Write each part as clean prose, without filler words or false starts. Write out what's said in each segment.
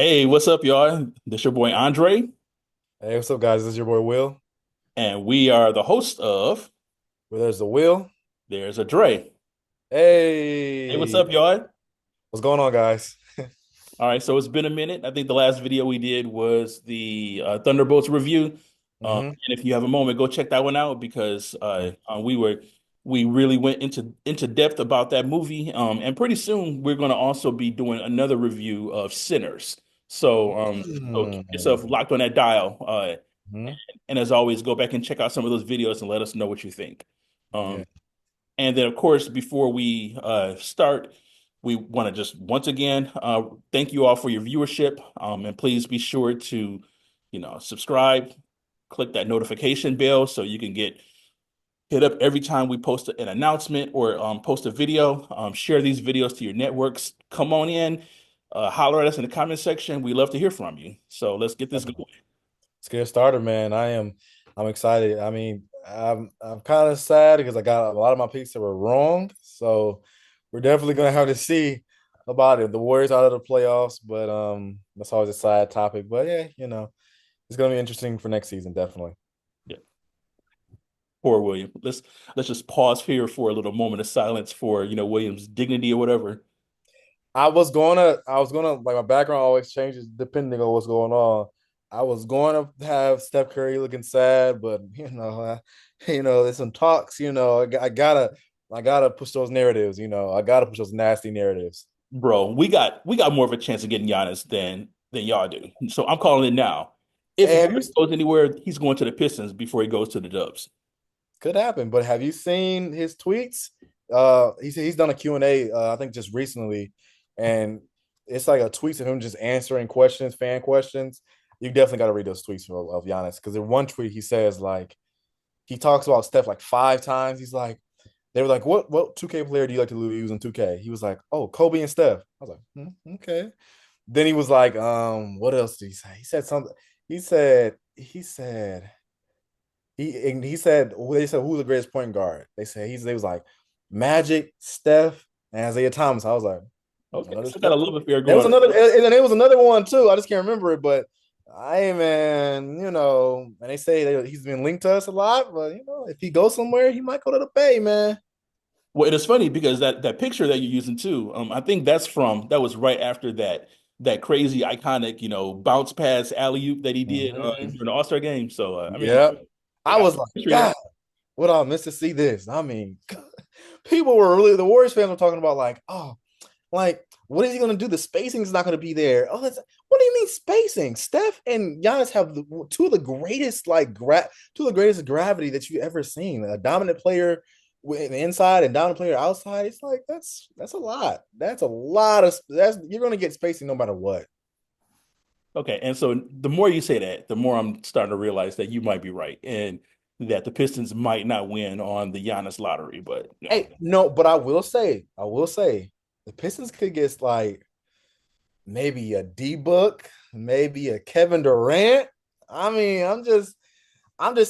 Hey, what's up, y'all? This your boy Andre, Hey, what's up, guys? This is your boy Will. and we are the host of Where there's a Will. There's a Dre. Hey, what's Hey, up, y'all? what's going on, guys? All right, so it's been a minute. I think the last video we did was the Thunderbolts review. hmm And if you have a moment, go check that one out because we really went into depth about that movie. And pretty soon we're going to also be doing another review of Sinners. So keep yourself hmm locked on that dial. And as always, go back and check out some of those videos and let us know what you think. Yeah. Um, and then, of course, before we start, we want to just once again thank you all for your viewership. And please be sure to, subscribe, click that notification bell so you can get hit up every time we post an announcement or post a video. Share these videos to your networks. Come on in, holler at us in the comment section. We love to hear from you. So let's get this Definitely. going. Let's get started, man. I'm excited. I mean, I'm kind of sad because I got a lot of my picks that were wrong. So we're definitely gonna have to see about it. The Warriors out of the playoffs, but that's always a side topic. But yeah, it's gonna be interesting for next season, definitely. Yeah. Poor William. Let's just pause here for a little moment of silence for, William's dignity or whatever. I was gonna like my background always changes depending on what's going on. I was going to have Steph Curry looking sad, but there's some talks. I gotta push those narratives. I gotta push those nasty narratives. Bro, we got more of a chance of getting Giannis than y'all do. So I'm calling it now. If Hey, Giannis goes anywhere, he's going to the Pistons before he goes to the Dubs. could happen, but have you seen his tweets? He's done a Q&A, I think just recently, and it's like a tweets of him just answering questions, fan questions. You definitely got to read those tweets of Giannis because in one tweet he says like he talks about Steph like 5 times. He's like, they were like, what 2K player do you like to use in 2K? He was like, oh, Kobe and Steph. I was like, okay. Then he was like, what else did he say? He said something. He said they said who's the greatest point guard? They was like Magic, Steph, and Isaiah Thomas. I was like, Okay, another so got Steph. a love affair There was going on. another, and then there was another one too. I just can't remember it, but man, and they say that he's been linked to us a lot, but if he goes somewhere, he might go to the Bay, man. Well, it is funny because that picture that you're using too, I think that was right after that crazy iconic, bounce pass alley oop that he did Mhm. during the All-Star game. So I mean, Yeah, they I got was some like, history there. God, what I missed to see this. I mean, people were really the Warriors fans were talking about like, oh, like, what is he going to do? The spacing is not going to be there. Oh, what do you mean spacing? Steph and Giannis have two of the greatest two of the greatest gravity that you ever seen. A dominant player inside and dominant player outside. It's like that's a lot. That's a lot of that's you're going to get spacing no matter what. Okay, and so the more you say that, the more I'm starting to realize that you might be right, and that the Pistons might not win on the Giannis lottery. But Hey, no, but I will say, the Pistons could get like maybe a D book, maybe a Kevin Durant. I mean, I'm just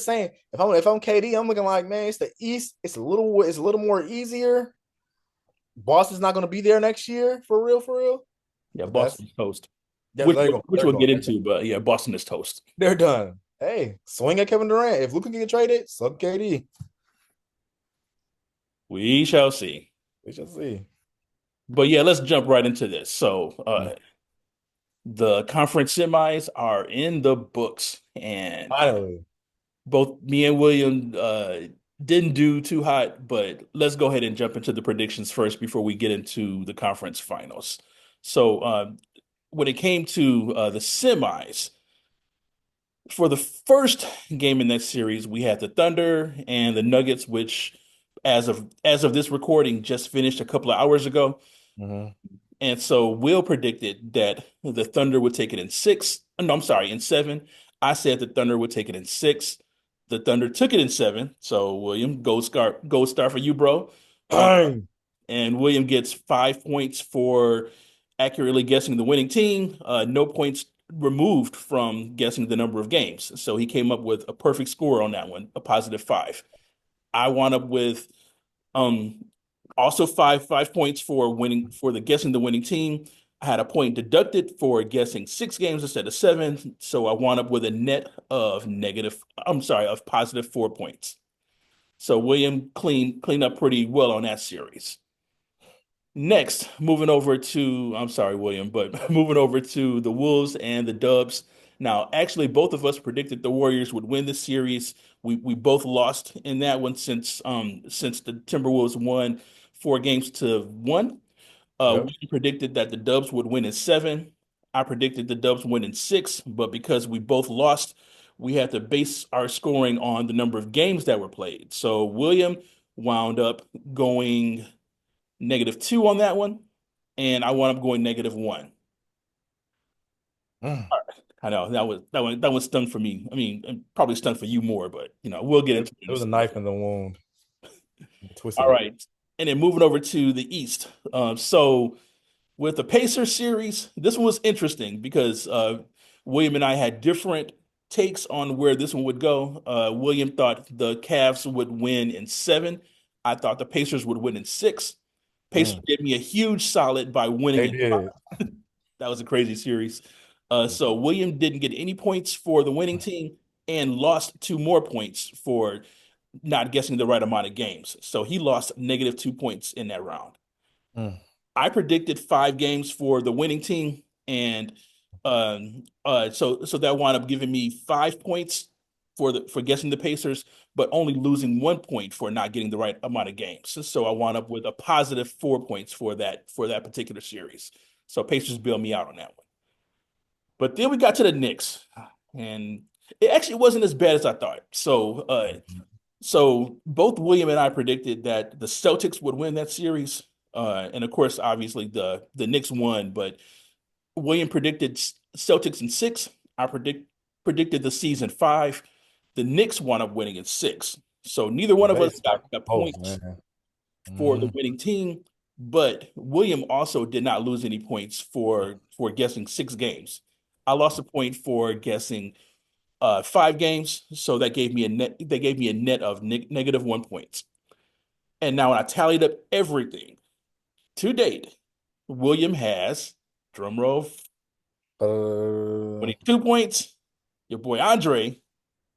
saying, if I'm KD, I'm looking like, man, it's the East. It's a little more easier. Boston's not going to be there next year for real, for real. yeah, But that's Boston's toast, yeah. which There you go. which There you we'll go. get into. But yeah, Boston is toast. They're done. Hey, swing at Kevin Durant. If Luka can get traded, sub KD. We shall see. We shall see. But yeah, let's jump right into this. So the conference semis are in the books, and Finally. both me and William didn't do too hot, but let's go ahead and jump into the predictions first before we get into the conference finals. So when it came to the semis, for the first game in that series, we had the Thunder and the Nuggets, which as of this recording just finished a couple of hours ago. Mm-hmm. And so Will predicted that the Thunder would take it in six. No, I'm sorry, in seven. I said the Thunder would take it in six. The Thunder took it in seven. So William, gold star for you, bro. Um, Bang. and William gets 5 points for accurately guessing the winning team. No points removed from guessing the number of games. So he came up with a perfect score on that one, a positive five. I wound up with um also five points for winning for the guessing the winning team. I had a point deducted for guessing 6 games instead of seven, so I wound up with a net of of positive 4 points. So William cleaned up pretty well on that series. Next, moving over to, I'm sorry, William, but moving over to the Wolves and the Dubs. Now, actually, both of us predicted the Warriors would win this series. We both lost in that one since the Timberwolves won 4 games to 1. Yep. We predicted that the Dubs would win in seven. I predicted the Dubs win in six, but because we both lost, we had to base our scoring on the number of games that were played. So William wound up going -2 on that one, and I wound up going -1. Mm. I know that was stung for me. I mean, it probably stung for you more, but we'll get It, into it it in a was a second. knife in the wound. Twisted All it. right, and then moving over to the East. So with the Pacers series, this one was interesting because William and I had different takes on where this one would go. William thought the Cavs would win in seven. I thought the Pacers would win in six. Pacers Mm. gave me a huge solid by winning They in. did. That was a crazy series. So William didn't get any points for the winning team and lost 2 more points for not guessing the right amount of games. So he lost -2 points in that round. Mm. I predicted 5 games for the winning team, and so that wound up giving me 5 points for guessing the Pacers, but only losing 1 point for not getting the right amount of games. So I wound up with a positive 4 points for that particular series. So Pacers bailed me out on that one. But then we got to the Knicks, and it actually wasn't as bad as I thought. So both William and I predicted that the Celtics would win that series. And of course, obviously the Knicks won, but William predicted Celtics in six. I predicted the season five. The Knicks wound up winning in six. So neither one of They us got, stacked got both, points man. for the Hmm. winning team, but William also did not lose any points for guessing 6 games. I lost a point for guessing 5 games, so that gave me a net. They gave me a net of -1 points. And now when I tallied up everything to date, William has, drum roll, Uh, 22 points. Your boy Andre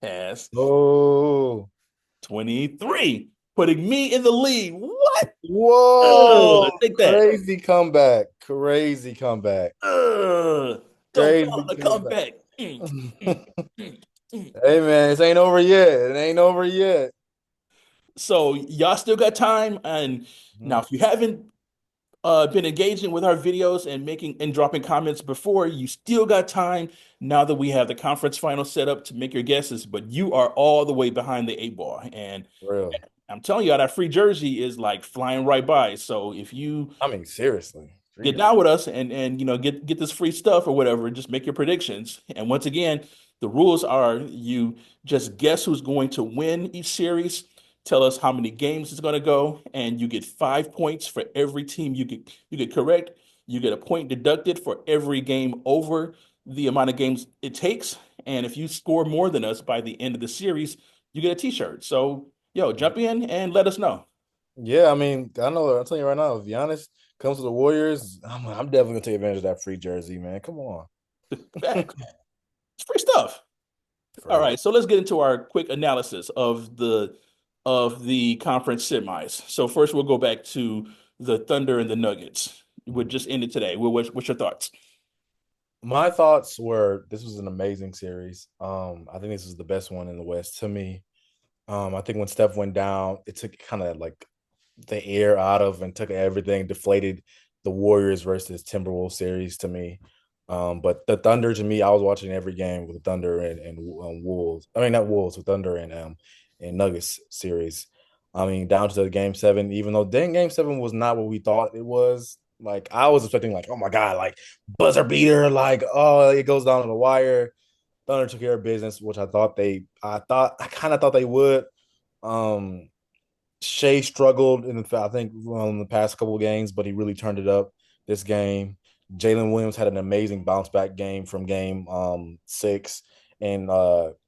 has oh, 23, putting me in the lead. What? whoa! Take that. Crazy comeback. Crazy comeback. Don't call Crazy it a comeback. comeback. Hey man, this ain't over yet. It ain't over yet. So y'all still got time. And now, Mhm. if you haven't been engaging with our videos and making and dropping comments before, you still got time now that we have the conference final set up to make your guesses. But you are all the way behind the 8 ball, and For real. I'm telling you, that free jersey is like flying right by. So if you I mean, seriously. get Freedom. down with us and get this free stuff or whatever, just make your predictions. And once again, the rules are you just guess who's going to win each series, tell us how many games it's going to go, and you get 5 points for every team you get correct. You get a point deducted for every game over the amount of games it takes. And if you score more than us by the end of the series, you get a t-shirt. So jump in and let us know. Yeah, I mean, I know. I'm telling you right now, if Giannis comes to the Warriors, I'm definitely gonna take advantage of that free jersey, man. Come on. Facts. It's free stuff. For All real. right, so let's get into our quick analysis of the conference semis. So first, we'll go back to the Thunder and the Nuggets. We just ended today. What's your thoughts? My thoughts were this was an amazing series. I think this is the best one in the West to me. I think when Steph went down, it took kind of like the air out of and took everything, deflated the Warriors versus Timberwolves series to me. But the Thunder to me, I was watching every game with the Thunder and Wolves. I mean, not Wolves, with Thunder and Nuggets series. I mean, down to the game 7, even though then game 7 was not what we thought it was. Like I was expecting, like, oh my god, like buzzer beater, like oh it goes down to the wire. Thunder took care of business, which I kind of thought they would. Um, Shea struggled I think the past couple of games, but he really turned it up this game. Jalen Williams had an amazing bounce back game from game 6 in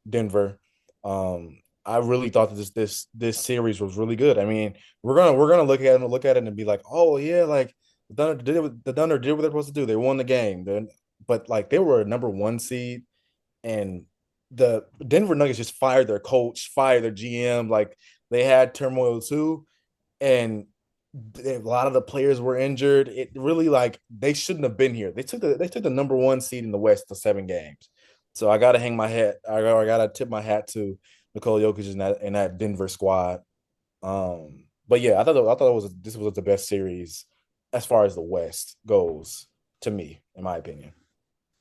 Denver. I really thought that this series was really good. I mean, we're gonna look at it and be like, oh yeah, like The Thunder did what they're supposed to do. They won the game. But like they were a number one seed, and the Denver Nuggets just fired their coach, fired their GM. Like they had turmoil too, and a lot of the players were injured. It really like they shouldn't have been here. They took the number one seed in the West to 7 games. So I gotta hang my hat. I gotta tip my hat to Nikola Jokic in that Denver squad. But yeah, I thought this was the best series as far as the West goes to me, in my opinion.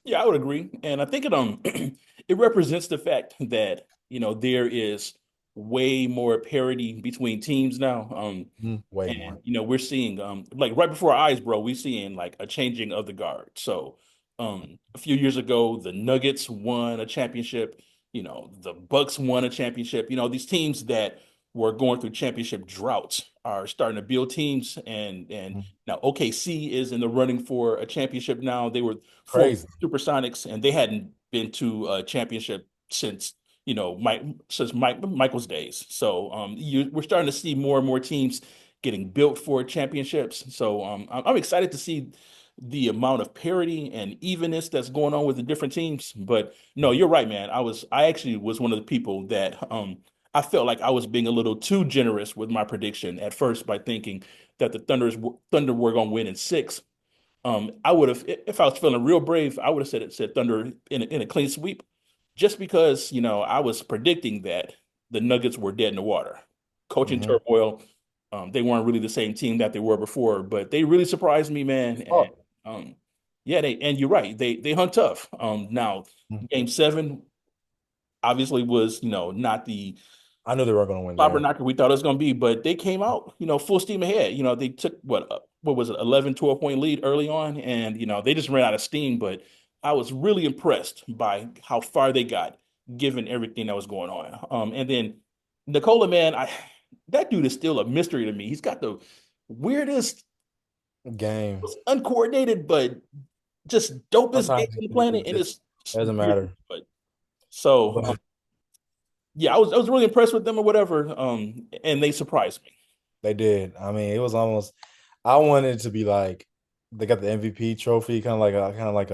Yeah, I would agree, and I think it it represents the fact that there is way more parity between teams now. Way And more. we're seeing like right before our eyes, bro, we're seeing like a changing of the guard. So a few years ago, the Nuggets won a championship, the Bucks won a championship. These teams that were going through championship droughts are starting to build teams and Mhm. now OKC is in the running for a championship now. They were for Crazy. Supersonics and they hadn't been to a championship since Michael's days. So we're starting to see more and more teams getting built for championships. So I'm excited to see the amount of parity and evenness that's going on with the different teams. But no, you're right, man. I actually was one of the people that I felt like I was being a little too generous with my prediction at first by thinking that the Thunder were going to win in six. I would have, if I was feeling real brave, I would have said Thunder in a clean sweep, just because I was predicting that the Nuggets were dead in the water, coaching Hmm. turmoil. They weren't really the same team that they were before, but they really surprised me, man. And Oh, yeah, and you're right, they hung tough. Now Game 7 obviously was not the I knew they were going to win slobber there. knocker we thought it was going to be, but they came out, full steam ahead. They took what was it, 11, 12 point lead early on, and they just ran out of steam. But I was really impressed by how far they got, given everything that was going on. And then Nikola, man, that dude is still a mystery to me. He's got the weirdest, Game. uncoordinated, but just dopest game Sometimes on the planet, it and just it's doesn't weird. matter. But so But yeah, I was really impressed with them or whatever. And they surprised me. they did. I mean, it was almost. I wanted it to be like they got the MVP trophy, kind of like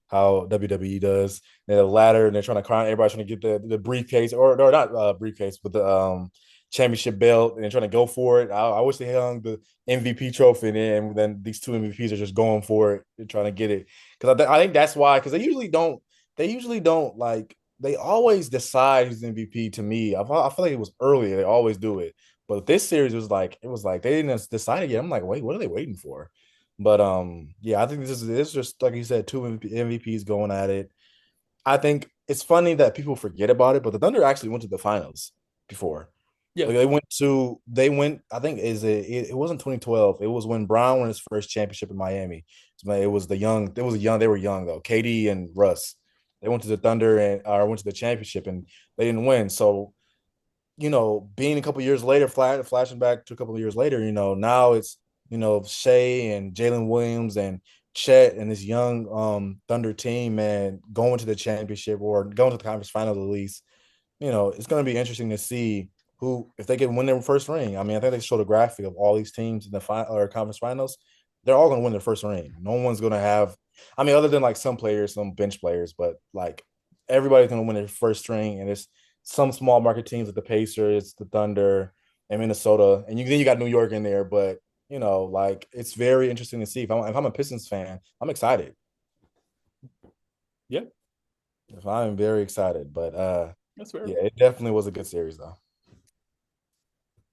how WWE does. They have a ladder and they're trying to crown. Everybody's trying to get the briefcase or not briefcase, but the championship belt, and they're trying to go for it. I wish they hung the MVP trophy in there, and then these two MVPs are just going for it. They're trying to get it because I think that's why. Because they usually don't. They usually don't like. They always decide who's MVP. To me, I feel like it was earlier. They always do it. But this series was like they didn't decide it yet. I'm like, wait, what are they waiting for? But yeah, I think this is just like you said, two MVPs going at it. I think it's funny that people forget about it, but the Thunder actually went to the finals before. Yeah. Like they went. I think it wasn't 2012. It was when Brown won his first championship in Miami. It was the young. It was young. They were young though. KD and Russ. They went to the Thunder and went to the championship and they didn't win. So being a couple years later, flashing back to a couple of years later, now it's Shea and Jalen Williams and Chet and this young Thunder team, man, going to the championship or going to the conference finals at least. It's going to be interesting to see who if they can win their first ring. I mean, I think they showed a graphic of all these teams in the final or conference finals. They're all going to win their first ring. No one's going to have. I mean, other than like some players, some bench players, but like everybody's going to win their first ring, and it's some small market teams like the Pacers, the Thunder, and Minnesota, and then you got New York in there. But like it's very interesting to see. If I'm a Pistons fan, I'm excited. Yeah, If I'm very excited, but that's fair. yeah, it definitely was a good series though.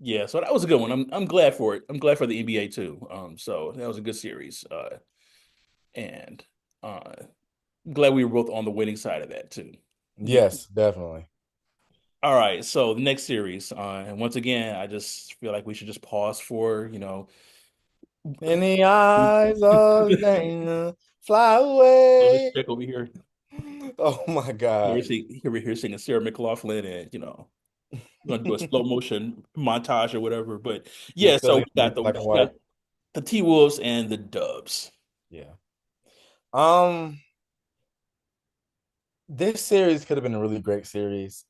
Yeah, so that was a good one. I'm glad for it. I'm glad for the NBA too. So that was a good series. And uh glad we were both on the winning side of that too. Yeah. Yes, definitely. All right. So the next series, and once again, I just feel like we should just pause for, In the eyes of Dana, fly let's away. check over here. Oh my God. We're here singing Sarah McLachlan, and we're gonna do a slow motion montage or whatever. But You're yeah, so still in black and we white. got the T Wolves and the Dubs. Yeah. Um, this series could have been a really great series.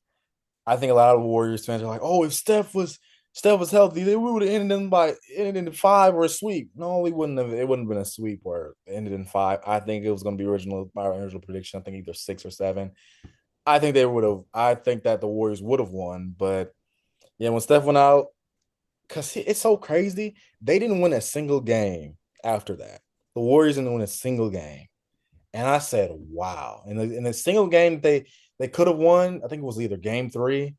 I think a lot of Warriors fans are like, oh, if Steph was Steph was healthy, we would have ended in five or a sweep. No, we wouldn't have. It wouldn't have been a sweep or ended in five. I think it was going to be my original prediction. I think either six or seven. I think they would have. I think that the Warriors would have won, but yeah, when Steph went out, because it's so crazy, they didn't win a single game after that. The Warriors didn't win a single game, and I said, "Wow!" In the single game they could have won, I think it was either game three.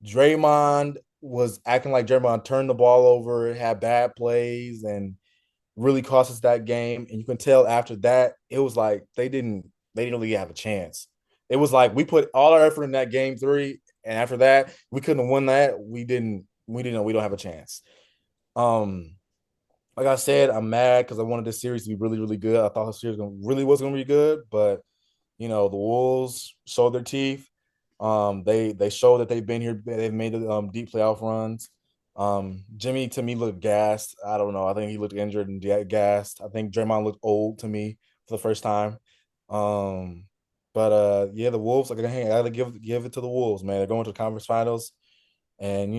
Draymond was acting like Draymond turned the ball over, had bad plays, and really cost us that game. And you can tell after that, it was like they didn't really have a chance. It was like we put all our effort in that game three, and after that, we couldn't have won that. We don't have a chance. Um, like I said, I'm mad because I wanted this series to be really, really good. I thought the series really was gonna be good, but the Wolves showed their teeth. They showed that they've been here. They've made the deep playoff runs. Jimmy to me looked gassed. I don't know. I think he looked injured and gassed. I think Draymond looked old to me for the first time. Um, but yeah, the Wolves. Like, I gotta give it to the Wolves, man. They're going to the conference finals, and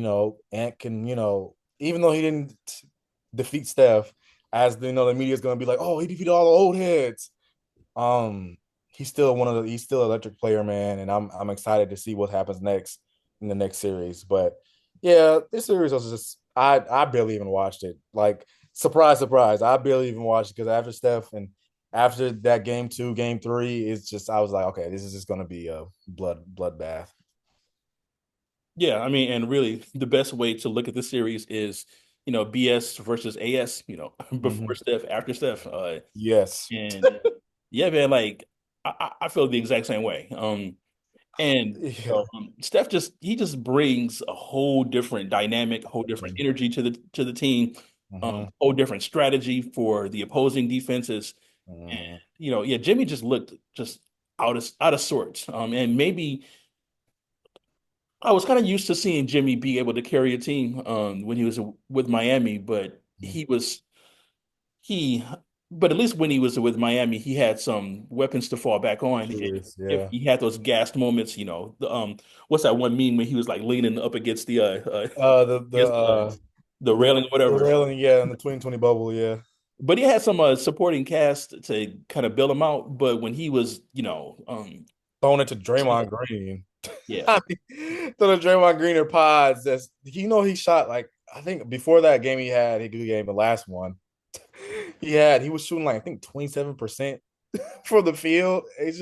Ant can even though he didn't defeat Steph, as the media is gonna be like, oh, he defeated all the old heads. Um, he's still an electric player, man, and I'm excited to see what happens next in the next series. But yeah, this series was just I barely even watched it. Like, surprise, surprise, I barely even watched it because after Steph and after that game two, game three, it's just I was like, okay, this is just gonna be a bloodbath. Yeah, I mean, and really, the best way to look at this series is, BS versus AS. Before Mm-hmm. Steph, after Steph. Yes. And yeah, man, like I feel the exact same way. And Yeah. Steph just brings a whole different dynamic, whole different energy to the team, Mm-hmm. whole different strategy for the opposing defenses. And Mm-hmm. yeah, Jimmy just looked just out of sorts. And maybe I was kind of used to seeing Jimmy be able to carry a team when he was with Miami, but he but at least when he was with Miami, he had some weapons to fall back on. Shooters, If yeah. he had those gassed moments, what's that one meme when he was like leaning up against against the railing or The whatever. railing, yeah, in the 2020 bubble, yeah. But he had some supporting cast to kind of build him out. But when he was, Throwing it to Draymond Green. yeah, I mean, to the Draymond Green or pods. He shot like I think before that game he had a good game, the last one. He was shooting like I think 27% for the field. It's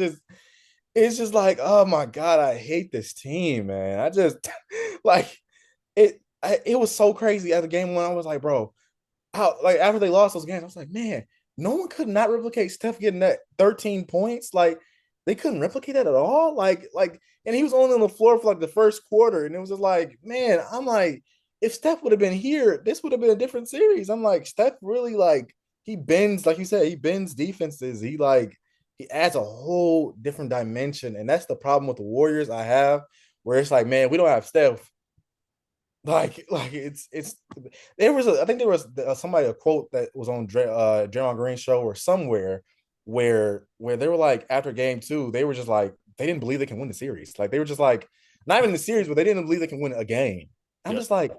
just like, oh my God, I hate this team, man. I just like it was so crazy at the game when I was like, bro, how like after they lost those games, I was like, man, no one could not replicate Steph getting that 13 points. Like they couldn't replicate that at all. And he was only on the floor for like the first quarter, and it was just like, man, I'm like, if Steph would have been here, this would have been a different series. I'm like, Steph really he bends, like you said, he bends defenses. He adds a whole different dimension, and that's the problem with the Warriors I have, where it's like, man, we don't have Steph. It's I think there was somebody a quote that was on Draymond Green show or somewhere where they were like after game two they were just like they didn't believe they can win the series, like they were just like not even the series but they didn't believe they can win a game. I'm yep. just like,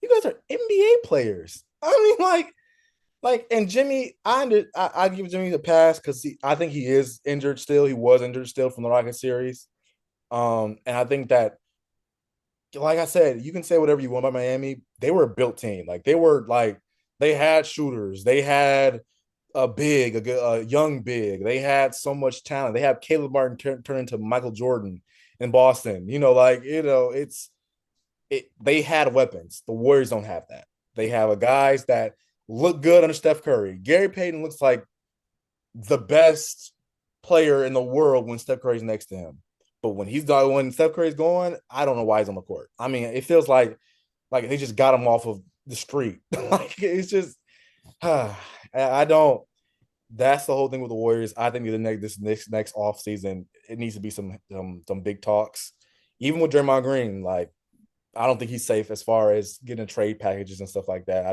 you guys are NBA players. I mean, and Jimmy, I give Jimmy the pass because I think he is injured still. He was injured still from the Rocket series. And I think that, like I said, you can say whatever you want about Miami. They were a built team. They had shooters. They had a young big. They had so much talent. They have Caleb Martin turn into Michael Jordan in Boston. They had weapons. The Warriors don't have that. They have a guys that look good under Steph Curry. Gary Payton looks like the best player in the world when Steph Curry's next to him. But when Steph Curry's going, I don't know why he's on the court. I mean, it feels like they just got him off of the street. Like it's just I don't. That's the whole thing with the Warriors. I think this next off season, it needs to be some big talks. Even with Draymond Green, like I don't think he's safe as far as getting trade packages and stuff like that.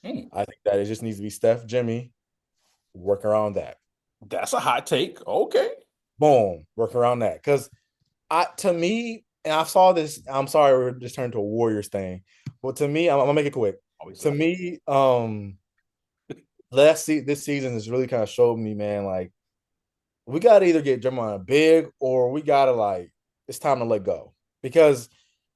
Hmm, I think that it just needs to be Steph, Jimmy, work around that. that's a hot take. Okay. Boom, work around that. Because to me, and I saw this. I'm sorry, we're just turned to a Warriors thing, but to me, I'm gonna make it quick. Always To like, me, this season has really kind of showed me, man, like we gotta either get Draymond big or we gotta like it's time to let go. Because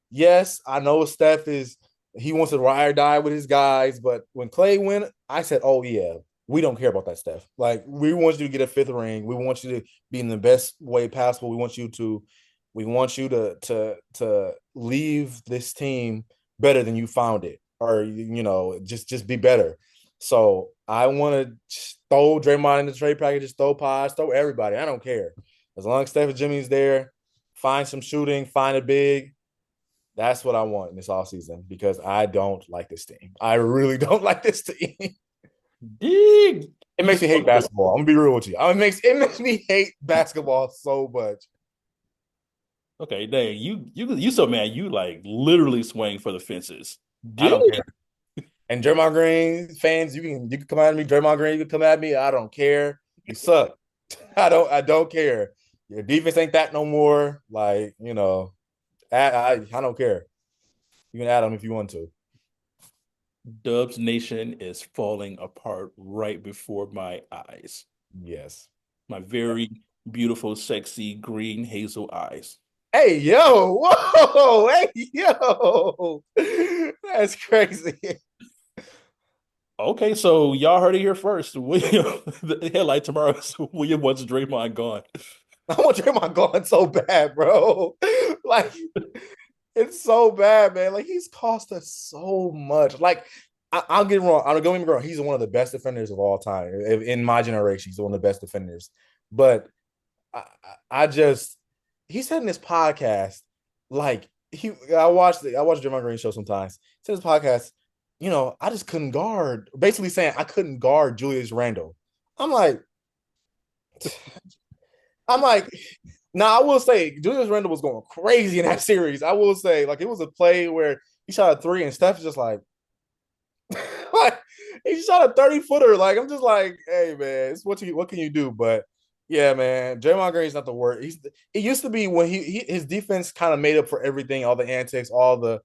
yes, I know Steph is he wants to ride or die with his guys, but when Clay went, I said, "Oh yeah, we don't care about that stuff. Like we want you to get a fifth ring. We want you to be in the best way possible. We want you to leave this team better than you found it, or just be better." So I want to throw Draymond in the trade package, just throw Pies, throw everybody. I don't care as long as Steph and Jimmy's there. Find some shooting, find a big. That's what I want in this offseason because I don't like this team. I really don't like this team. dig. It You makes just me hate basketball. I'm gonna be real with you. It makes me hate basketball so much. okay, dang, you so mad you like literally swaying for the fences. I Dig. don't care. And Draymond Green fans, you can come at me. Draymond Green, you can come at me. I don't care. You suck. I don't care. Your defense ain't that no more. Like I don't care. You can add them if you want to. Dubs Nation is falling apart right before my eyes. Yes. My very beautiful, sexy green hazel eyes. Hey yo, whoa, hey yo, that's crazy. Okay, so y'all heard it here first. William, the headline tomorrow is William wants Draymond gone. I want Draymond going so bad, bro. Like it's so bad, man. Like he's cost us so much. Like I'll get wrong. I'm going to be wrong. He's one of the best defenders of all time in my generation. He's one of the best defenders. But I, I just he said in this podcast, like I watched Draymond Green show sometimes. He said his podcast, I just couldn't guard. Basically saying I couldn't guard Julius Randle. I'm like, I'm like, now I will say Julius Randle was going crazy in that series. I will say, like, it was a play where he shot a three and Steph is just like, like he shot a 30-footer. Like, I'm just like, hey man, it's what can you do? But yeah, man, Draymond Green's not the word. It used to be when his defense kind of made up for everything, all the antics, all the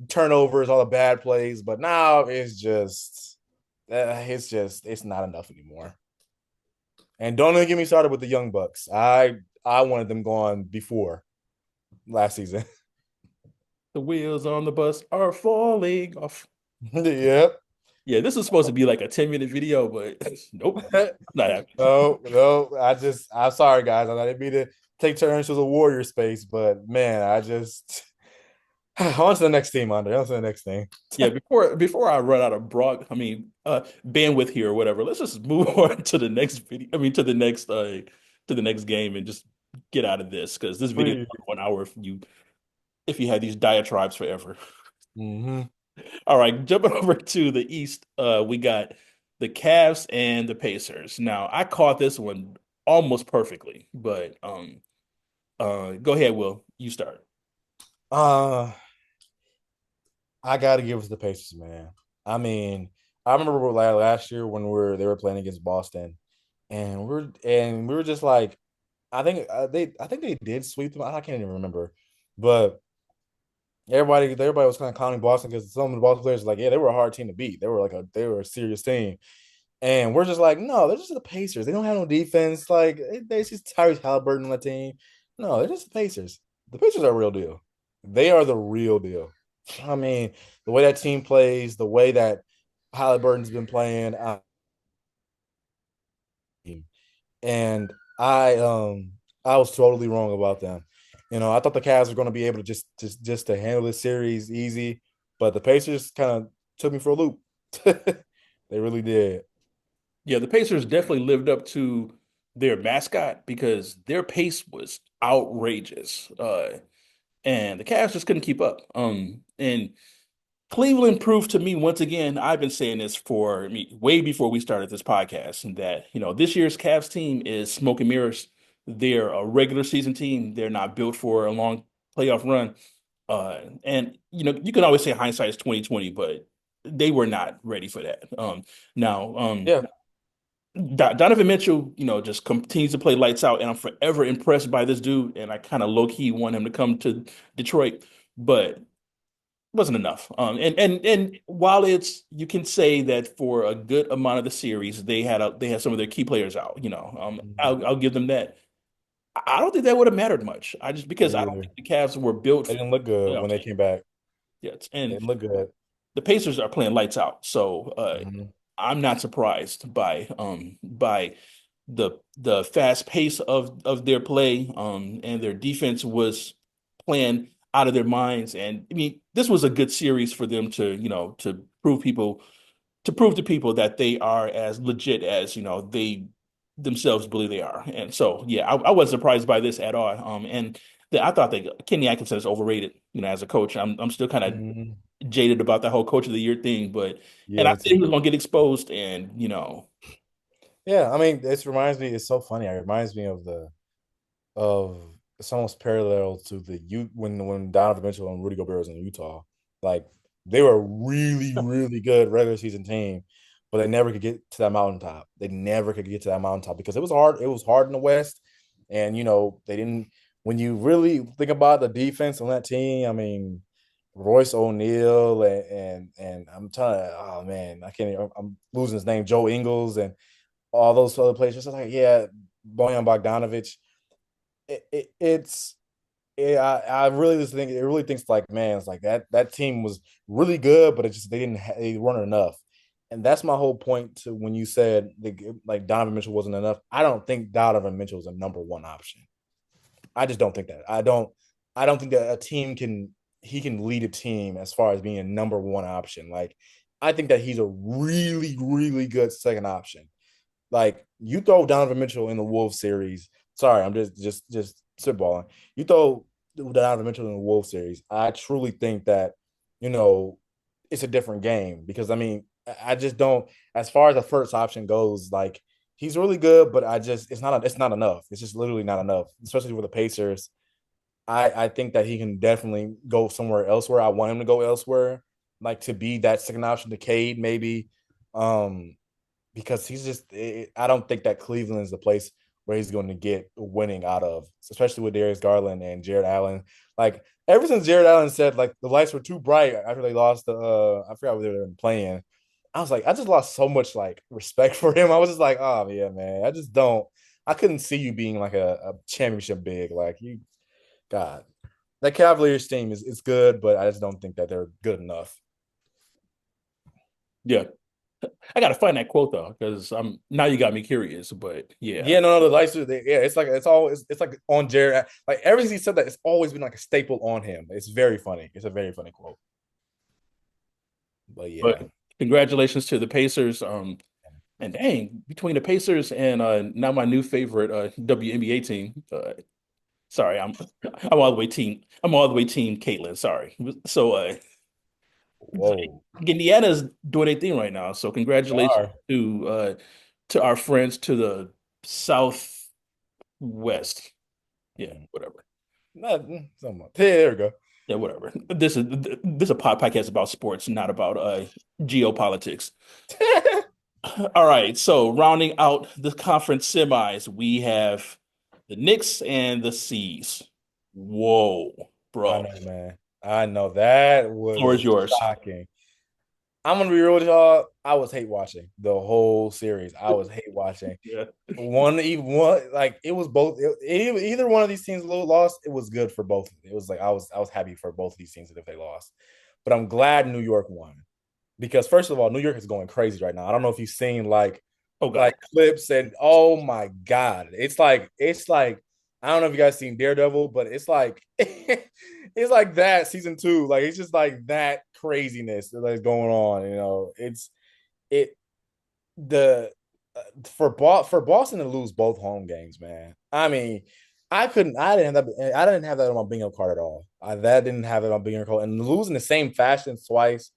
turnovers, all the bad plays. But now it's not enough anymore. And don't even get me started with the Young Bucks. I wanted them gone before last season. The wheels on the bus are falling off. Yep. Yeah, this is supposed to be like a 10-minute video, but nope, not happening. No, no. I'm sorry, guys. I didn't mean to take turns to the Warrior space, but man, I just on to the next team, Andre. On to the next thing. Yeah, before I run out of bandwidth here or whatever, let's just move on to the next video. I mean, to the next game and just get out of this because this video is Please. like 1 hour if you had these diatribes forever. Mm-hmm. All right, jumping over to the East, we got the Cavs and the Pacers. Now, I caught this one almost perfectly, but go ahead, Will. You start. Uh, I gotta give it to the Pacers, man. I mean, I remember last year when they were playing against Boston, and we were just like, I think they did sweep them. I can't even remember, but everybody was kind of clowning Boston because some of the Boston players were like, yeah, they were a hard team to beat. They were a serious team. And we're just like, no, they're just the Pacers. They don't have no defense. Like they just Tyrese Halliburton on the team. No, they're just the Pacers. The Pacers are a real deal. They are the real deal. I mean, the way that team plays, the way that Halliburton's been playing, and I was totally wrong about them. I thought the Cavs were going to be able to just to handle this series easy, but the Pacers kind of took me for a loop. They really did. Yeah, the Pacers definitely lived up to their mascot because their pace was outrageous. And the Cavs just couldn't keep up. And Cleveland proved to me once again, I've been saying this for me way before we started this podcast, and that, this year's Cavs team is smoke and mirrors. They're a regular season team. They're not built for a long playoff run. And you can always say hindsight is 2020, but they were not ready for that. Now, Yeah. Donovan Mitchell, just continues to play lights out, and I'm forever impressed by this dude. And I kind of low key want him to come to Detroit, but wasn't enough. And while you can say that for a good amount of the series, they had some of their key players out. Mhm. I'll give them that. I don't think that would have mattered much. I just because Me I don't either. think the Cavs were built They for didn't look good playoff when they team. came back. Yes, They and didn't look good. the Pacers are playing lights out. So Mhm. I'm not surprised by the fast pace of their play. And their defense was playing out of their minds. And I mean, this was a good series for them to, prove to people that they are as legit as, they themselves believe they are. And so, yeah, I wasn't surprised by this at all. I thought that Kenny Atkinson is overrated, as a coach. I'm still kind Mhm. of jaded about the whole coach of the year thing, and Yeah, I me said he too. was going to get exposed, and Yeah, I mean, this reminds me. It's so funny. It reminds me of it's almost parallel to the you when Donovan Mitchell and Rudy Gobert was in Utah. Like they were a really good regular season team, but they never could get to that mountaintop. They never could get to that mountaintop because it was hard. It was hard in the West, and they didn't. When you really think about the defense on that team, I mean, Royce O'Neal and I'm trying to. Oh man, I can't. I'm losing his name. Joe Ingles and all those other players. Just like yeah, Bojan Bogdanovic it's I really just think it really thinks like man, it's like that team was really good, but it just they weren't enough, and that's my whole point to when you said like Donovan Mitchell wasn't enough. I don't think Donovan Mitchell is a number one option. I just don't think that. I don't think that a team can he can lead a team as far as being a number one option. Like I think that he's a really good second option. Like you throw Donovan Mitchell in the Wolves series. Sorry, I'm just spitballing. You throw Donovan Mitchell in the Wolves series. I truly think that you know it's a different game because I mean I just don't. As far as the first option goes, like he's really good, but it's not enough. It's just literally not enough, especially with the Pacers. I think that he can definitely go somewhere elsewhere. I want him to go elsewhere, like to be that second option to Cade maybe. Um, because I don't think that Cleveland is the place where he's going to get winning out of, especially with Darius Garland and Jared Allen. Like ever since Jared Allen said like the lights were too bright after they lost I forgot what they were playing. I was like, I just lost so much like respect for him. I was just like, oh yeah, man. I couldn't see you being like a championship big. Like you God. That Cavaliers team is good, but I just don't think that they're good enough. yeah, I got to find that quote though, because now you got me curious. But yeah, Yeah, no, the lights are yeah, it's like it's always it's like on Jared. Like ever since he said that, it's always been like a staple on him. It's very funny. It's a very funny quote. But but yeah. congratulations to the Pacers. And dang, between the Pacers and now my new favorite WNBA team. Sorry, I'm all the way team Caitlin. Sorry. So Whoa. Indiana's doing their thing right now. So They congratulations are. to our friends to the southwest. Yeah, Mm. whatever. Not so much. Yeah, there we go. Yeah, whatever. This is a podcast about sports, not about geopolitics. All right, so rounding out the conference semis, we have the Knicks and the Seas. Whoa, I bro. know, man. I know that Floor was is yours. shocking. I'm gonna be real with y'all. I was hate watching the whole series. I was hate watching. Yeah. Even one like it was both either one of these teams lost it was good for both. It was like I was happy for both of these teams if they lost, but I'm glad New York won because first of all New York is going crazy right now. I don't know if you've seen Oh God. like clips and oh my god, it's like I don't know if you guys seen Daredevil, but it's like it's like that season two. Like it's just like that craziness that's going on. It the for Boston to lose both home games, man. I mean, I didn't have that on my bingo card at all. That didn't have it on bingo card, and losing the same fashion twice,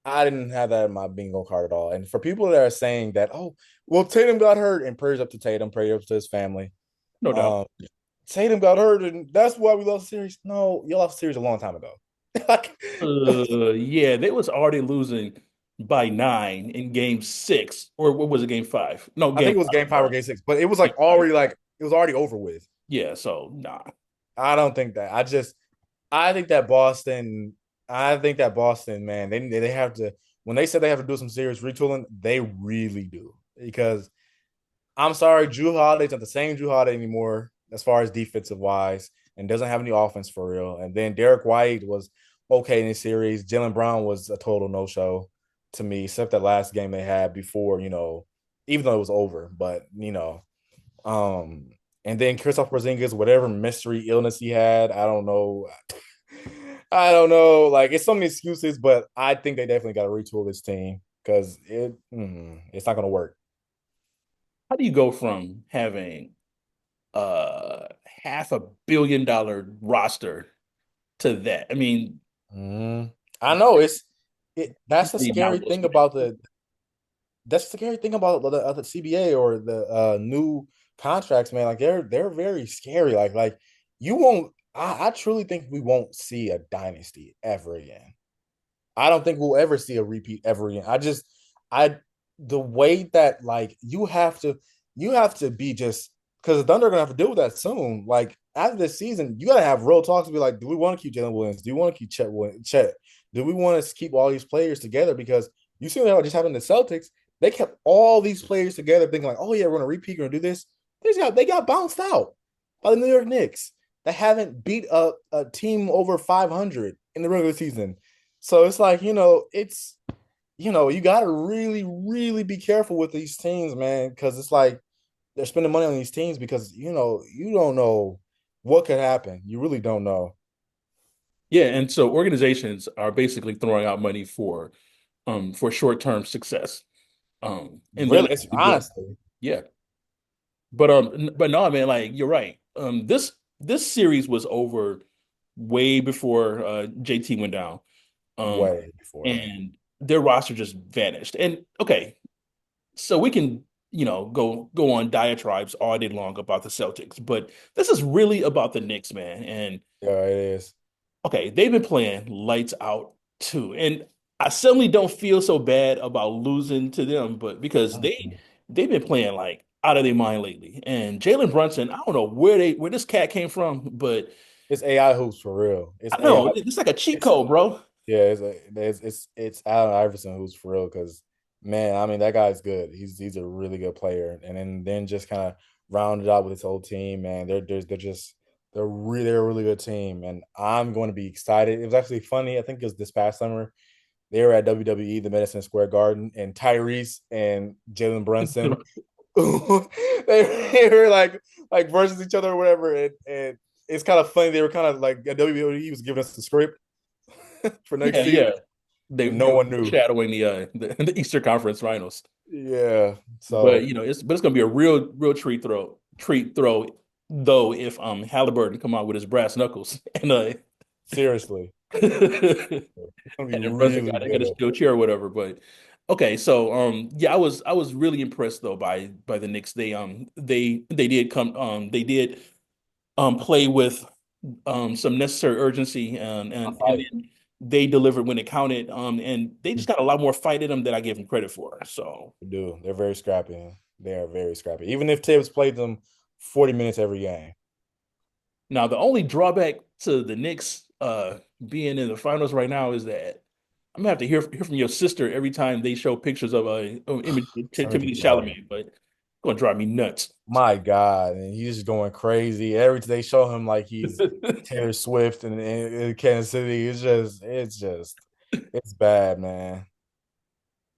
I didn't have that in my bingo card at all. And for people that are saying that, oh, well, Tatum got hurt, and prayers up to Tatum, prayers up to his family. No doubt. Um, Tatum got hurt, and that's why we lost the series. No, you lost the series a long time ago. Like, Yeah, they was already losing. by 9 in game 6, or what was it, game 5? No, I game think it was 5. game five or game six, but it was Game 5. like it was already over with. Yeah, so nah. I don't think that. I think that Boston. I think that Boston, man, they have to when they said they have to do some serious retooling, they really do because I'm sorry, Drew Holiday's not the same Drew Holiday anymore as far as defensive wise, and doesn't have any offense for real. And then Derek White was okay in this series. Jalen Brown was a total no show to me, except that last game they had before, even though it was over. But um, and then Kristaps Porzingis, whatever mystery illness he had, I don't know. I don't know. Like it's so many excuses, but I think they definitely got to retool this team because it's not going to work. How do you go from having $500 million roster to that? I mean, Mm. I know that's the the amount scary of those thing players. about the other CBA or the new contracts, man. Like they're very scary. Like you won't. I truly think we won't see a dynasty ever again. I don't think we'll ever see a repeat ever again. I the way that like you have to be just because the Thunder are gonna have to deal with that soon. Like after this season, you gotta have real talks to be like, do we want to keep Jalen Williams? Do we want to keep Chet? Do we want to keep all these players together? Because you see what just happened to the Celtics. They kept all these players together, thinking like, oh yeah, we're gonna repeat, we're gonna do this. They got bounced out by the New York Knicks. They haven't beat a team over 500 in the regular season. So it's like, you got to really, really be careful with these teams, man, because it's like they're spending money on these teams because, you don't know what could happen. You really don't know. Yeah, and so organizations are basically throwing out money for short-term success. And they're not Really, it's really doing, honestly yeah. But no, man, like you're right. This series was over way before JT went down. Um, way before. and their roster just vanished. And okay, so we can, go on diatribes all day long about the Celtics, but this is really about the Knicks, man. And Yeah, it is. okay, they've been playing lights out too. And I suddenly don't feel so bad about losing to them, but because they've been playing like out of their mind lately. And Jalen Brunson, I don't know where this cat came from, but It's AI hoops for real. It's I AI. know it's like a cheat It's code, bro. Yeah, it's Allen Iverson who's for real because man, I mean that guy's good. He's a really good player, and then just kind of rounded out with his whole team. Man, they're a really good team, and I'm going to be excited. It was actually funny. I think it was this past summer they were at WWE, the Madison Square Garden, and Tyrese and Jalen Brunson, they were like versus each other or whatever, and it's kind of funny. They were kind of like WWE was giving us the script for next Yeah, season yeah. They and no they were one knew. foreshadowing the Easter Conference Finals. Yeah. But So it's gonna be a real treat throw though if Halliburton come out with his brass knuckles and seriously, and it's gonna be then Brunson really got a good. steel chair or whatever. But okay, so yeah, I was really impressed though by the Knicks. They did come they did play with some necessary urgency I and fight. then they delivered when it counted. And they just got a lot more fight in them than I gave them credit for. So They do. They're very scrappy. They are very scrappy. Even if Tibbs played them 40 minutes every game. now the only drawback to the Knicks being in the finals right now is that I'm gonna have to hear from your sister every time they show pictures of image Timothy Timothy Chalamet. Chalamet, but it's gonna drive me nuts. My God. And he's just going crazy. Every they show him like he's Taylor Swift in Kansas City. It's bad, man.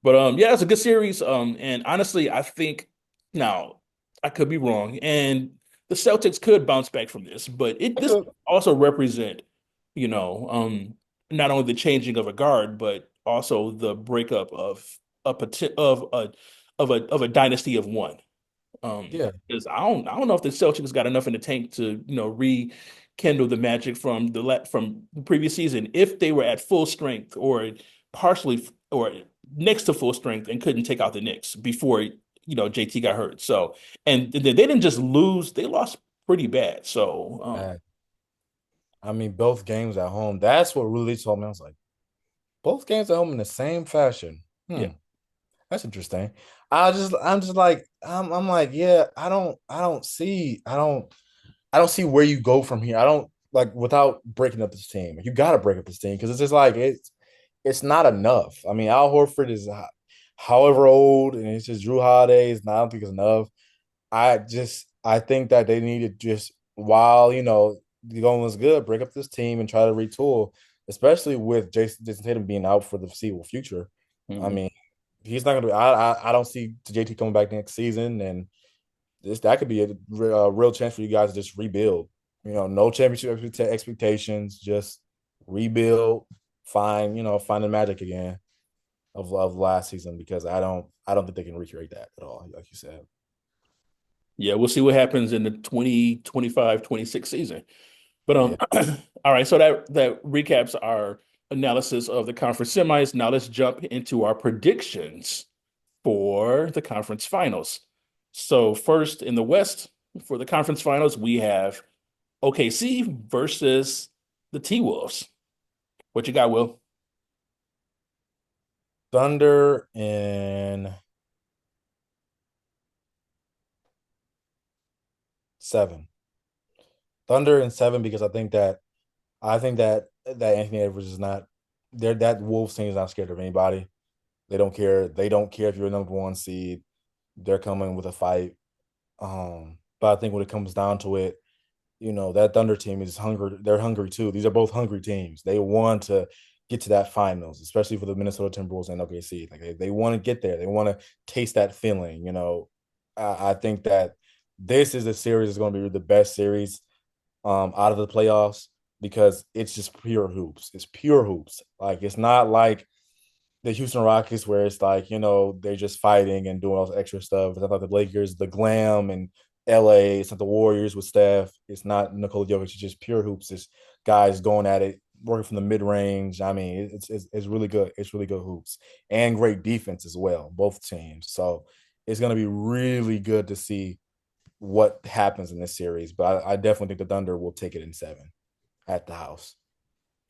But yeah, it's a good series. And honestly, I think now I could be wrong, and the Celtics could bounce back from this, but this also represent, you know, not only the changing of a guard, but also the breakup of a of a dynasty of one. Yeah. Because I don't know if the Celtics got enough in the tank to, rekindle the magic from the previous season if they were at full strength or partially or next to full strength and couldn't take out the Knicks before, JT got hurt. So, and they didn't just lose, they lost pretty bad. So, I mean, both games at home. That's what really told me. I was like, both games at home in the same fashion. Yeah. Hmm. That's interesting. I'm like, yeah, I don't see where you go from here. I don't like without breaking up this team. You got to break up this team because it's just like it's not enough. I mean, Al Horford is however old, and it's just Drew Holiday. I don't think it's enough. I think that they need to just while the going was good, break up this team and try to retool, especially with Jason Tatum being out for the foreseeable future. I Mhm. mean, he's not gonna. I don't see JT coming back next season, and that could be a real chance for you guys to just rebuild. No championship expectations, just rebuild, find the magic again of last season because I don't think they can recreate that at all, like you said. Yeah, we'll see what happens in the 2025-26 season. But Yeah. all right, so that recaps our analysis of the conference semis. Now let's jump into our predictions for the conference finals. So first in the West for the conference finals, we have OKC versus the T-Wolves. What you got, Will? Thunder in 7. Thunder in 7 because I think that Anthony Edwards is not there. That Wolves team is not scared of anybody. They don't care. They don't care if you're a number one seed. They're coming with a fight. But I think when it comes down to it, that Thunder team is hungry. They're hungry too. These are both hungry teams. They want to get to that finals, especially for the Minnesota Timberwolves and OKC. Like they want to get there. They want to taste that feeling. I think that this is a series that's going to be the best series out of the playoffs because it's just pure hoops. It's pure hoops. Like it's not like the Houston Rockets where it's like, they're just fighting and doing all this extra stuff. It's not like the Lakers, the glam and LA. It's not the Warriors with Steph. It's not Nikola Jokic. It's just pure hoops. It's guys going at it, working from the mid range. I mean, it's really good. It's really good hoops and great defense as well, both teams. So it's going to be really good to see what happens in this series. But I definitely think the Thunder will take it in 7 at the house.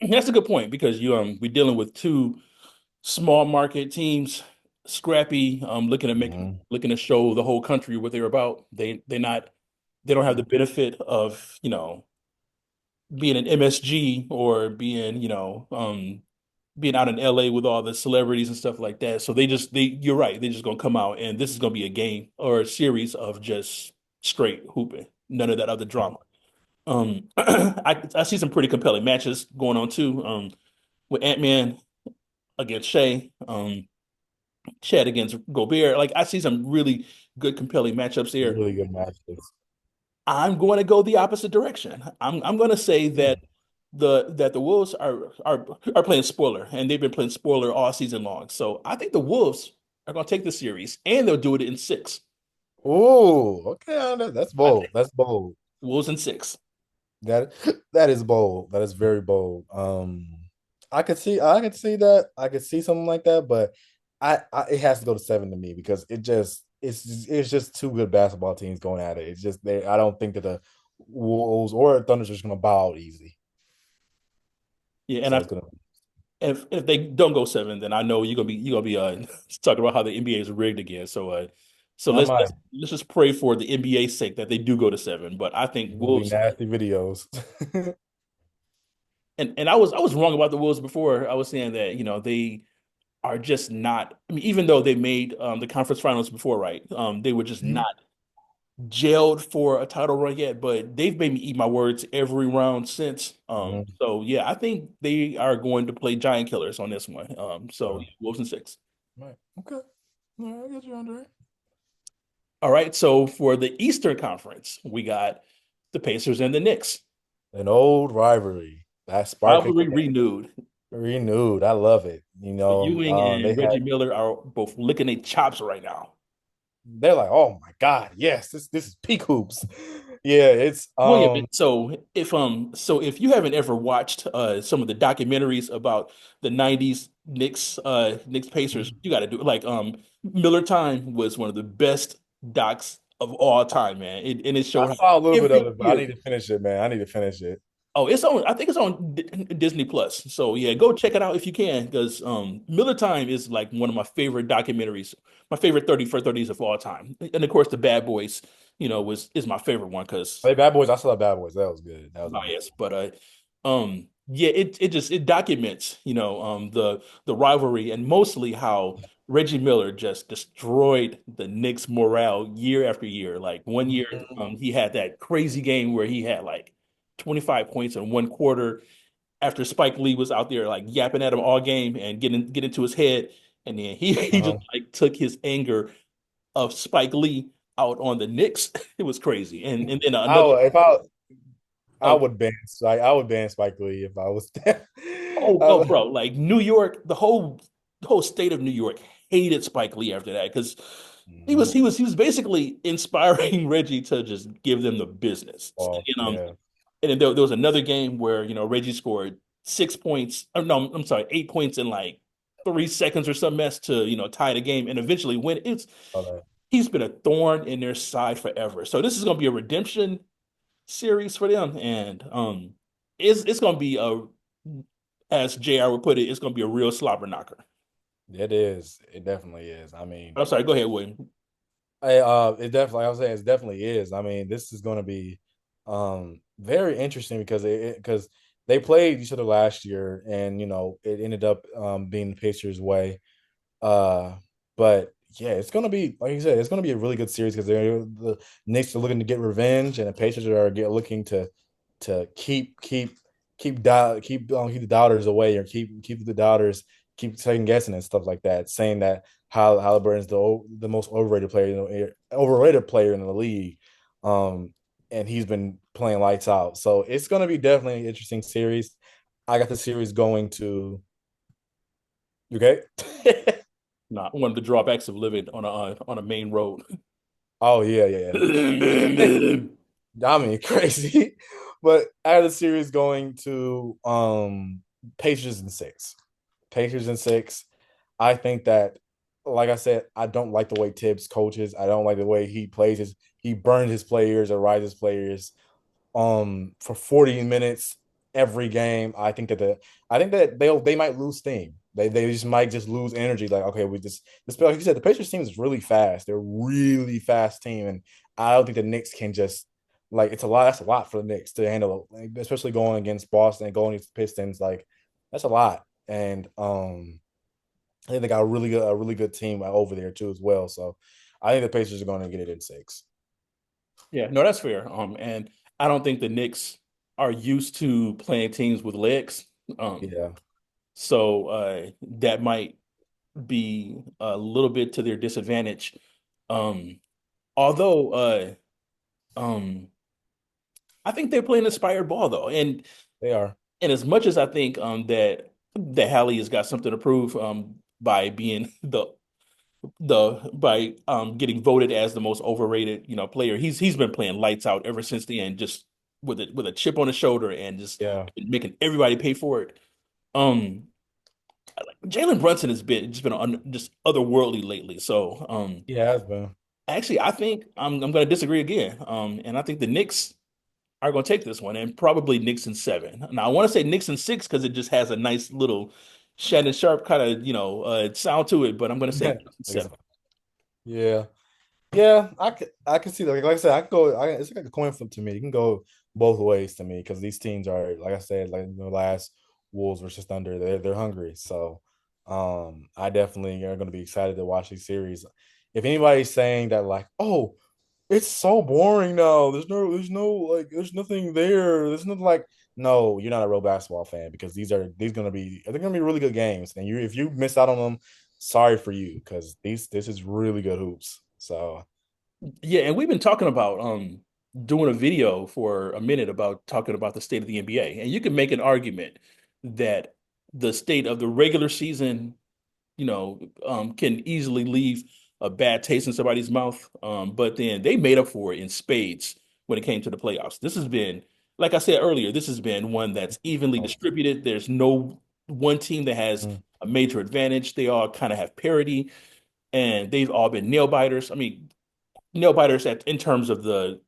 That's a good point because we're dealing with two small market teams, scrappy, Mhm. looking to show the whole country what they're about. They don't have the benefit of, being an MSG or being, being out in LA with all the celebrities and stuff like that. So you're right, they're just gonna come out and this is gonna be a game or a series of just straight hooping. None of that other drama. I see some pretty compelling matches going on too. With Ant-Man against Shea, Chad against Gobert. Like I see some really good, compelling matchups there. Really good matches. I'm going to go the opposite direction. I'm going to say Hmm. that the Wolves are playing spoiler, and they've been playing spoiler all season long. So I think the Wolves are going to take the series, and they'll do it in six. Oh, okay. That's I bold. think That's bold. Wolves in six. That that is bold. That is very bold. I could see that. I could see something like that, but it has to go to 7 to me because it's just two good basketball teams going at it. It's just they. I don't think that the Wolves or Thunder are just gonna bow out easy. Yeah, and So it's gonna. if they don't go seven, then I know you're gonna be talking about how the NBA is rigged again. So I might. let's just pray for the NBA's sake that they do go to seven. But I think It's gonna be Wolves. nasty videos. And I was wrong about the Wolves before. I was saying that, they are just not, I mean, even though they made the conference finals before, right? They were just not gelled for a title run yet, but they've made me eat my words every round since. Mhm. So yeah, I think they are going to play giant killers on this one. So So, yeah, Wolves in six. right. Okay. All right, I get you, Andre. All right, so for the Eastern Conference, we got the Pacers and the Knicks. An old rivalry that spark Rivalry again. renewed. Renewed. I love it. Ewing They and had. Reggie Miller are both licking their chops right now. They're like, oh my god, yes, this is peak hoops. Yeah, it's William, so if you haven't ever watched some of the documentaries about the 90s Knicks Pacers, you got to do it. Like Miller Time was one of the best docs of all time, man. And it I showed how saw a little bit of every it, but I year. need to finish it, man. I need to finish it. Oh, it's on. I think it's on Disney Plus. So yeah, go check it out if you can, because Miller Time is like one of my favorite documentaries, my favorite 30 for 30s of all time. And of course, The Bad Boys, was is my favorite one because Hey, Bad Boys, I saw Bad Boys. That was good. That was a good. bias, but yeah, it documents, the rivalry and mostly how Reggie Miller just destroyed the Knicks morale year after year. Like one year, Mhm. he had that crazy game where he had like 25 points in one quarter after Spike Lee was out there like yapping at him all game and get into his head. And then he just Uh-huh. like took his anger of Spike Lee out on the Knicks. It was crazy. And then I another would, if I oh would ban I would ban Spike Lee if I was there. oh bro, like New York, the whole state of New York hated Spike Lee after that because he was Mhm. he was he was basically inspiring Reggie to just give them the business. Oh yeah, And then there was another game where, Reggie scored 6 points. Or no, I'm sorry, 8 points in like 3 seconds or some mess to, tie the game and eventually win. saw that. He's been a thorn in their side forever. So this is gonna be a redemption series for them. And it's gonna be as JR would put it, it's gonna be a real slobber knocker. It is. It definitely is. I mean, I'm sorry, go ahead, William. it definitely. I was saying, it definitely is. I mean, this is going to be, very interesting because because they played each other last year, and it ended up being the Pacers' way. Uh, but yeah, it's gonna be like you said, it's gonna be a really good series because the Knicks are looking to get revenge, and the Pacers are looking to keep the doubters away, or keep the doubters keep second guessing and stuff like that, saying that Halliburton's the most overrated player, overrated player in the league, um, and he's been playing lights out. So it's gonna be definitely an interesting series. I got the series going to. You okay? Nah, one of the drawbacks of living on a main road. Oh yeah, yeah, yeah. I mean, crazy. But I had the series going to Pacers in six. Pacers in six. I think that, like I said, I don't like the way Tibbs coaches. I don't like the way he plays he burns his players or rides his players for 40 minutes every game. I think that they might lose steam. They just might just lose energy. Like, okay, we just this like you said, the Pacers team is really fast. They're a really fast team, and I don't think the Knicks can just like it's a lot. That's a lot for the Knicks to handle, like, especially going against Boston and going against the Pistons. Like that's a lot, and I think they got a really good team over there too as well. So I think the Pacers are going to get it in six. Yeah, no, that's fair. And I don't think the Knicks are used to playing teams with legs. Um, Yeah, so that might be a little bit to their disadvantage. Um, although um, I think they're playing inspired ball though, they are. and as much as I think that Hallie has got something to prove by being the by getting voted as the most overrated player, he's been playing lights out ever since the end, just with a chip on his shoulder and just Yeah, making everybody pay for it. Um, Jalen Brunson has been just otherworldly lately. So he has been. actually, I think I'm going to disagree again. And I think the Knicks are going to take this one and probably Knicks in seven. Now I want to say Knicks in six because it just has a nice little Shannon Sharp kind of sound to it, but I'm going to say Knicks in seven. Yeah. Yeah, I can see that. Like I said, I can go. It's like a coin flip to me. You can go both ways to me because these teams are, like I said, like the last Wolves versus Thunder. They're hungry. So, I definitely are going to be excited to watch these series. If anybody's saying that, like, oh, it's so boring now. There's nothing there. There's nothing like. No, you're not a real basketball fan because these gonna be they're gonna be really good games. And if you miss out on them, sorry for you because this is really good hoops. So. Yeah, and we've been talking about doing a video for a minute about talking about the state of the NBA. And you can make an argument that the state of the regular season, can easily leave a bad taste in somebody's mouth. But then they made up for it in spades when it came to the playoffs. This has been, like I said earlier, this has been one that's evenly distributed. There's no one team that has Mm. a major advantage. They all kind of have parity and they've all been nail biters. I mean, nail biters in terms of the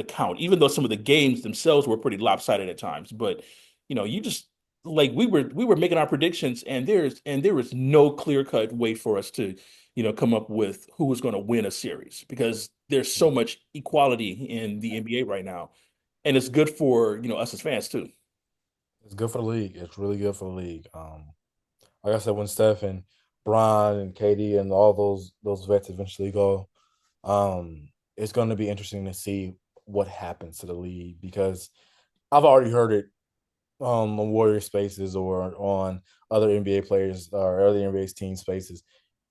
count, even though some of the games themselves were pretty lopsided at times. But you just like we were making our predictions, and there was no clear cut way for us to come up with who was going to win a series because there's so much equality in the NBA right now, and it's good for us as fans too. It's good for the league. It's really good for the league. Like I said, when Steph and Bron and KD and all those vets eventually go, it's going to be interesting to see what happens to the league because I've already heard it on Warrior Spaces or on other NBA players or other NBA team spaces.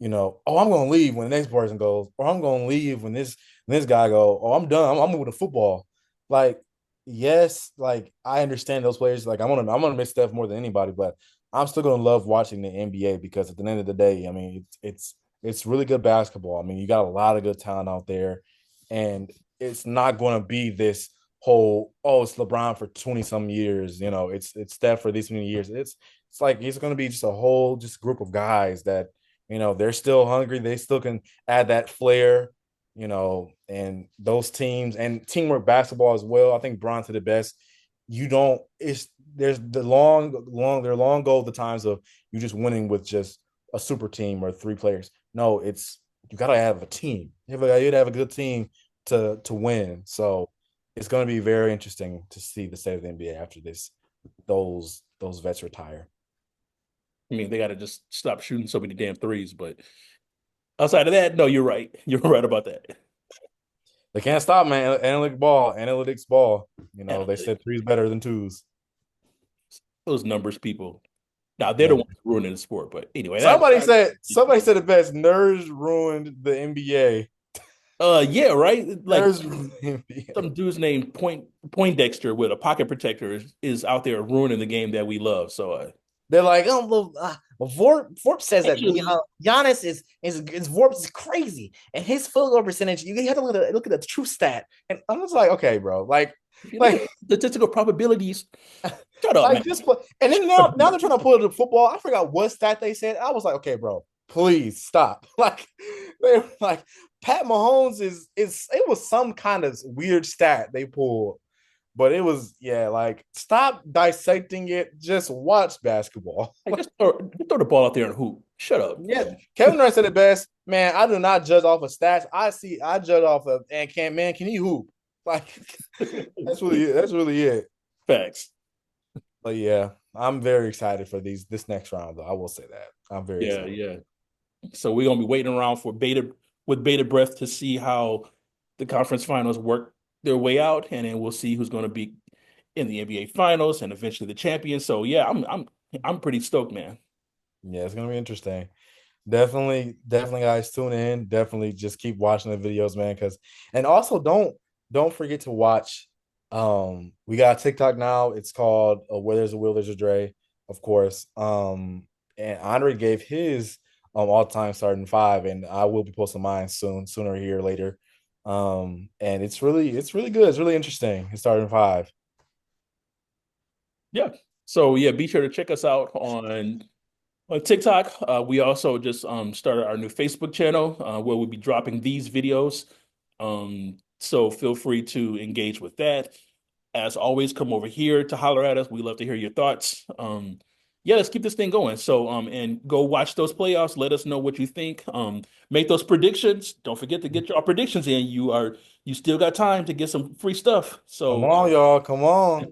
Oh, I'm going to leave when the next person goes, or I'm going to leave when this guy go. Oh, I'm done. I'm moving to football. Like, yes, like I understand those players. Like, I'm gonna miss Steph more than anybody, but I'm still gonna love watching the NBA because at the end of the day, I mean, it's really good basketball. I mean, you got a lot of good talent out there, and it's not going to be this whole it's LeBron for 20 some years, it's Steph for these many years. It's like it's going to be just a whole just group of guys that they're still hungry, they still can add that flair, and those teams and teamwork basketball as well. I think Bron to the best. You don't it's There's the long goal the times of you just winning with just a super team or three players. No, it's you gotta have a team. You gotta have a good team to win. So it's going to be very interesting to see the state of the NBA after this. Those vets retire. I mean, they got to just stop shooting so many damn threes. But outside of that, no, you're right. You're right about that. They can't stop, man. Analytics ball. They Analytics, said three's better than twos. those numbers people. Now they're the Yeah. ones ruining the sport. But anyway, that Somebody said the best. Nerds ruined the NBA. yeah, right. Like Nerds ruined the NBA. some dude's named Poindexter with a pocket protector is out there ruining the game that we love. So They're like, oh, well, Vorp says that actually, Giannis is Vorp is crazy, and his field goal percentage. You have to look at the true stat, and I'm just like, okay, bro, if you look at like the statistical probabilities, shut up, man. like just put. And then now they're trying to put it to football. I forgot what stat they said. I was like, okay, bro, please stop. Like they were like Pat Mahomes is it was some kind of weird stat they pulled. But it was, yeah, like stop dissecting it. Just watch basketball. Like just throw the ball out there and hoop. Shut up. Yeah, Kevin Durant said it best. Man, I do not judge off of stats. I judge off of and can he hoop? Like that's really it. Facts. But yeah, I'm very excited for this next round though. I will say that I'm very Yeah, excited. yeah. So we're gonna be waiting around for bated breath to see how the conference finals work their way out, and then we'll see who's gonna be in the NBA finals and eventually the champion. So yeah, I'm pretty stoked, man. Yeah, it's gonna be interesting. Definitely, guys, tune in. Definitely, just keep watching the videos, man. Because and also don't forget to watch. We got TikTok now. It's called Where There's a Will, There's a Dre, of course. And Andre gave his all time starting five, and I will be posting mine sooner here or later. And it's really good. It's really interesting. His starting five. Yeah. So yeah, be sure to check us out on TikTok. We also just started our new Facebook channel where we'll be dropping these videos. So feel free to engage with that. As always, come over here to holler at us. We love to hear your thoughts. Yeah, let's keep this thing going. So and go watch those playoffs. Let us know what you think. Make those predictions. Don't forget to get your predictions in. You still got time to get some free stuff. Come So on, y'all. Come on.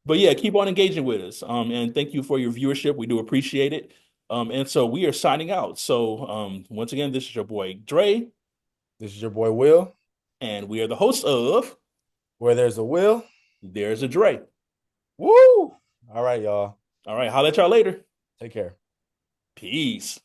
but yeah, keep on engaging with us. And thank you for your viewership. We do appreciate it. And so we are signing out. So once again, this is your boy Dre, This is your boy Will. and we are the hosts of Where there's a will. There's a Dre. Woo! All right, y'all. All right, holla at y'all later. Take care. Peace.